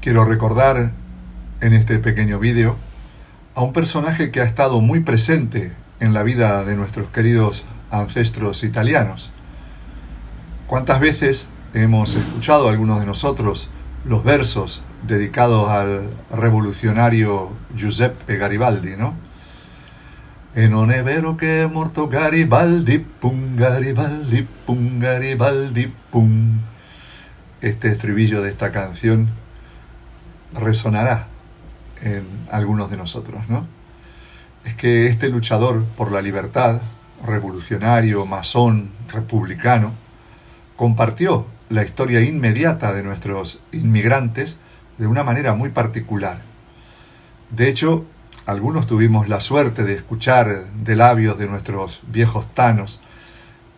Quiero recordar en este pequeño vídeo a un personaje que ha estado muy presente en la vida de nuestros queridos ancestros italianos. ¿Cuántas veces hemos escuchado algunos de nosotros los versos dedicados al revolucionario Giuseppe Garibaldi, ¿no? E non è vero che è morto Garibaldi, pum, Garibaldi, pum, Garibaldi, pum. Este estribillo de esta canción resonará en algunos de nosotros, ¿no? Es que este luchador por la libertad, revolucionario, masón, republicano, compartió la historia inmediata de nuestros inmigrantes de una manera muy particular. De hecho, algunos tuvimos la suerte de escuchar de labios de nuestros viejos tanos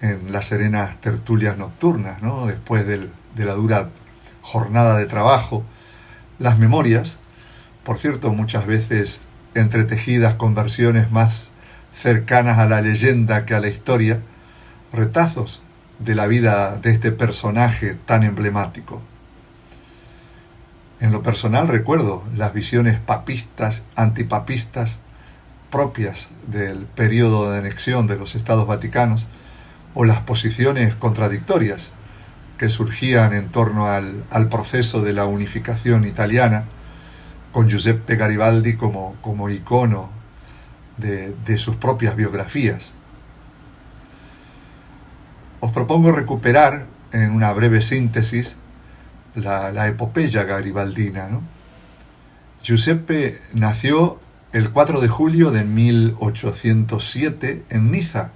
en las serenas tertulias nocturnas, ¿no? Después de la dura jornada de trabajo, las memorias, por cierto, muchas veces entretejidas con versiones más cercanas a la leyenda que a la historia, retazos de la vida de este personaje tan emblemático. En lo personal recuerdo las visiones papistas, antipapistas, propias del periodo de anexión de los Estados Vaticanos, o las posiciones contradictorias que surgían en torno al proceso de la unificación italiana, con Giuseppe Garibaldi como icono de sus propias biografías. Os propongo recuperar en una breve síntesis la epopeya garibaldina, ¿no? Giuseppe nació el 4 de julio de 1807 en Niza.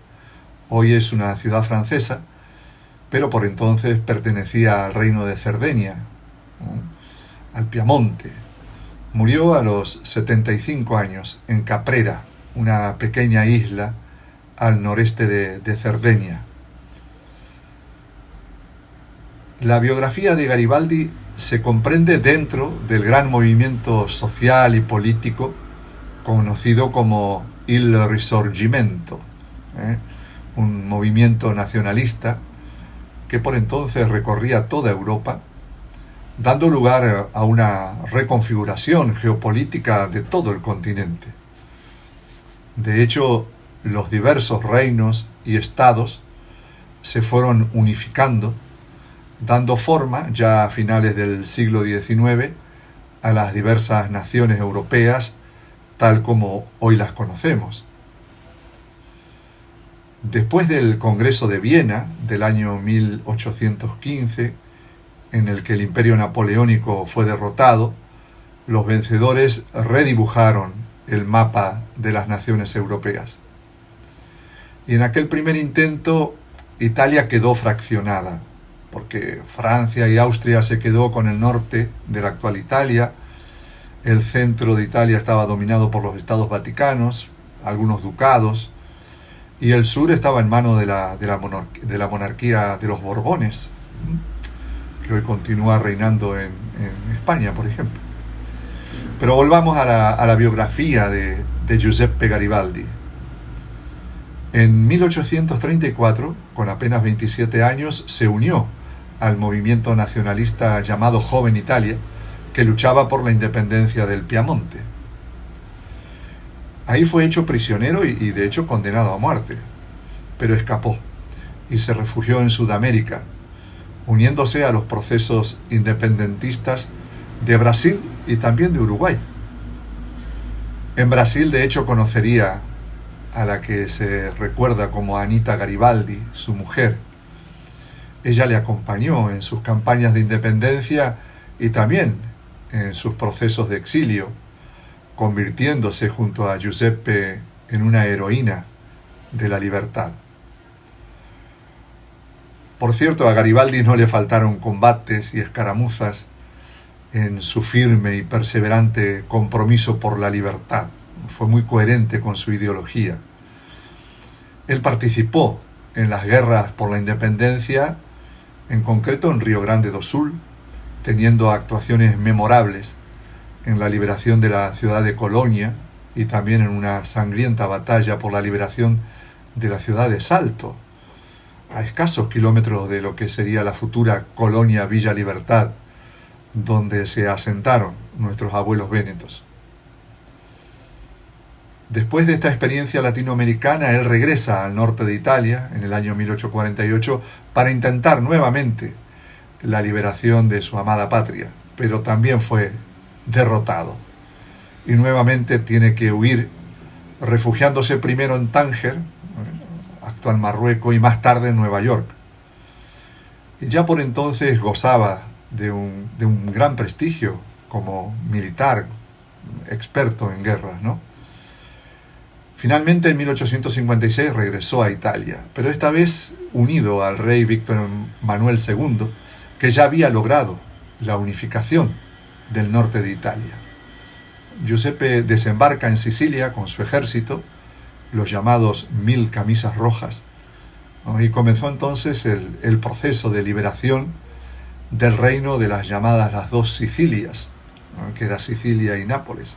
Hoy es una ciudad francesa, pero por entonces pertenecía al reino de Cerdeña, ¿no? Al Piamonte. Murió a los 75 años en Caprera, una pequeña isla al noreste de Cerdeña. La biografía de Garibaldi se comprende dentro del gran movimiento social y político conocido como Il Risorgimento, un movimiento nacionalista que por entonces recorría toda Europa, dando lugar a una reconfiguración geopolítica de todo el continente. De hecho, los diversos reinos y estados se fueron unificando, dando forma, ya a finales del siglo XIX, a las diversas naciones europeas, tal como hoy las conocemos. Después del Congreso de Viena del año 1815, en el que el imperio napoleónico fue derrotado, los vencedores redibujaron el mapa de las naciones europeas. Y en aquel primer intento, Italia quedó fraccionada, porque Francia y Austria se quedó con el norte de la actual Italia, el centro de Italia estaba dominado por los Estados Vaticanos, algunos ducados, y el sur estaba en manos de la monarquía de los Borbones, que hoy continúa reinando en España, por ejemplo. Pero volvamos a la biografía de Giuseppe Garibaldi. En 1834, con apenas 27 años, se unió al movimiento nacionalista llamado Joven Italia, que luchaba por la independencia del Piamonte. Ahí fue hecho prisionero y de hecho condenado a muerte, pero escapó y se refugió en Sudamérica, uniéndose a los procesos independentistas de Brasil y también de Uruguay. En Brasil, de hecho, conocería a la que se recuerda como Anita Garibaldi, su mujer. Ella le acompañó en sus campañas de independencia y también en sus procesos de exilio, convirtiéndose junto a Giuseppe en una heroína de la libertad. Por cierto, a Garibaldi no le faltaron combates y escaramuzas en su firme y perseverante compromiso por la libertad. Fue muy coherente con su ideología. Él participó en las guerras por la independencia, en concreto en Río Grande do Sul, teniendo actuaciones memorables en la liberación de la ciudad de Colonia y también en una sangrienta batalla por la liberación de la ciudad de Salto, a escasos kilómetros de lo que sería la futura colonia Villa Libertad, donde se asentaron nuestros abuelos vénetos. Después de esta experiencia latinoamericana, él regresa al norte de Italia en el año 1848 para intentar nuevamente la liberación de su amada patria, pero también fue derrotado. Y nuevamente tiene que huir, refugiándose primero en Tánger, actual Marruecos, y más tarde en Nueva York. Y ya por entonces gozaba de un gran prestigio como militar, experto en guerras, ¿no? Finalmente, en 1856 regresó a Italia, pero esta vez unido al rey Víctor Manuel II, que ya había logrado la unificación del norte de Italia. Giuseppe desembarca en Sicilia con su ejército, los llamados 1000 camisas rojas, ¿no? Y comenzó entonces el proceso de liberación del reino de las llamadas las dos Sicilias, ¿no? Que era Sicilia y Nápoles,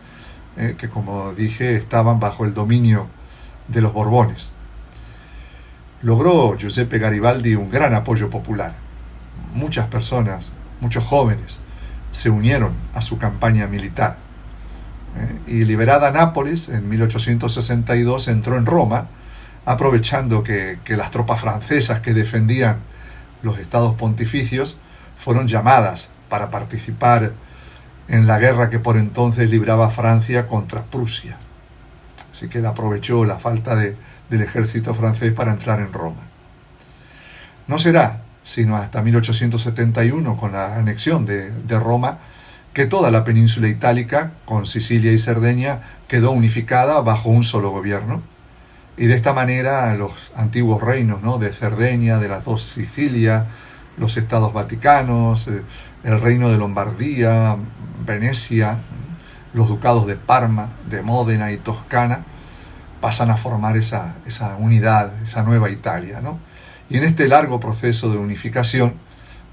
que como dije estaban bajo el dominio de los Borbones. Logró Giuseppe Garibaldi un gran apoyo popular. Muchas personas, muchos jóvenes, se unieron a su campaña militar. Y liberada Nápoles, en 1862 entró en Roma, aprovechando que las tropas francesas que defendían los estados pontificios fueron llamadas para participar en la guerra que por entonces libraba Francia contra Prusia. Así que él aprovechó la falta del ejército francés para entrar en Roma. No será sino hasta 1871, con la anexión de Roma, que toda la península itálica, con Sicilia y Cerdeña, quedó unificada bajo un solo gobierno. Y de esta manera los antiguos reinos, ¿no?, de Cerdeña, de las dos Sicilias, los estados vaticanos, el reino de Lombardía, Venecia, los ducados de Parma, de Módena y Toscana, pasan a formar esa unidad, esa nueva Italia, ¿no? Y en este largo proceso de unificación,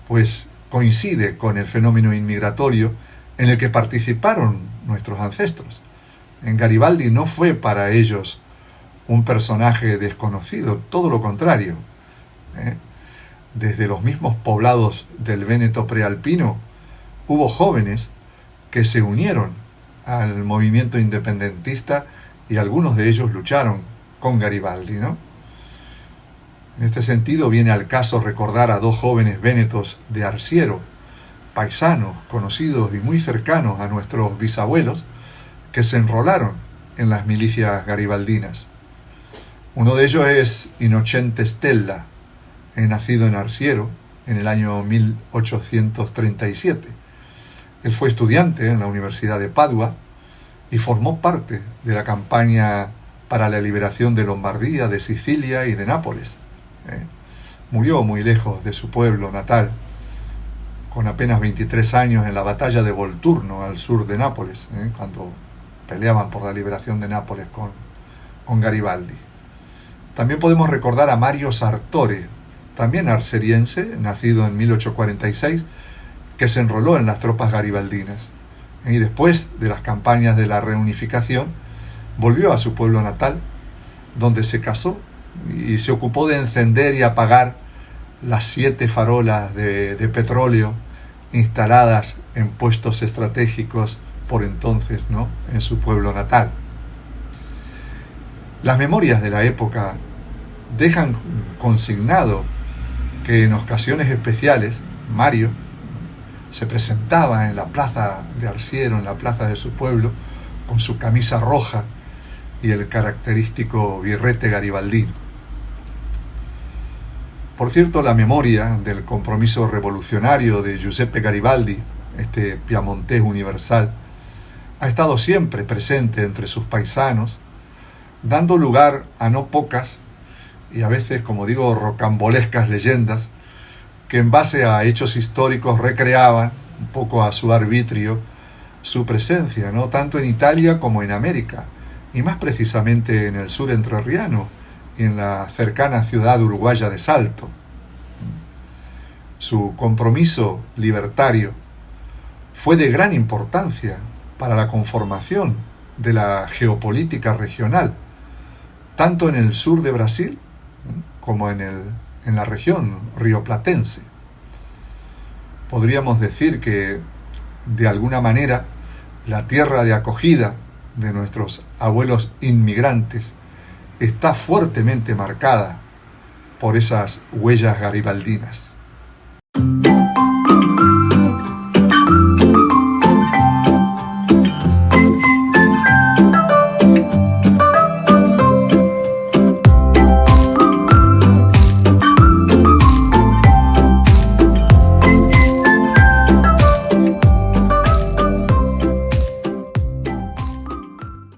pues coincide con el fenómeno inmigratorio en el que participaron nuestros ancestros. En Garibaldi no fue para ellos un personaje desconocido, todo lo contrario. Desde los mismos poblados del Véneto prealpino hubo jóvenes que se unieron al movimiento independentista y algunos de ellos lucharon con Garibaldi, ¿no? En este sentido viene al caso recordar a dos jóvenes vénetos de Arciero, paisanos, conocidos y muy cercanos a nuestros bisabuelos, que se enrolaron en las milicias garibaldinas. Uno de ellos es Innocente Stella, nacido en Arciero en el año 1837. Él fue estudiante en la Universidad de Padua y formó parte de la campaña para la liberación de Lombardía, de Sicilia y de Nápoles. Murió muy lejos de su pueblo natal, con apenas 23 años, en la batalla de Volturno, al sur de Nápoles, cuando peleaban por la liberación de Nápoles con Garibaldi. También podemos recordar a Mario Sartore, también arceriense, nacido en 1846, que se enroló en las tropas garibaldinas. Y después de las campañas de la reunificación, volvió a su pueblo natal, donde se casó y se ocupó de encender y apagar las 7 farolas de petróleo instaladas en puestos estratégicos por entonces, ¿no?, en su pueblo natal. Las memorias de la época dejan consignado que en ocasiones especiales Mario se presentaba en la plaza de Arciero, en la plaza de su pueblo, con su camisa roja y el característico birrete garibaldino. Por cierto, la memoria del compromiso revolucionario de Giuseppe Garibaldi, este piamontés universal, ha estado siempre presente entre sus paisanos, dando lugar a no pocas y a veces, como digo, rocambolescas leyendas que en base a hechos históricos recreaban un poco a su arbitrio su presencia, ¿no?, tanto en Italia como en América, y más precisamente en el sur entrerriano y en la cercana ciudad uruguaya de Salto. Su compromiso libertario fue de gran importancia para la conformación de la geopolítica regional, tanto en el sur de Brasil como en la región rioplatense. Podríamos decir que de alguna manera, la tierra de acogida de nuestros abuelos inmigrantes está fuertemente marcada por esas huellas garibaldinas.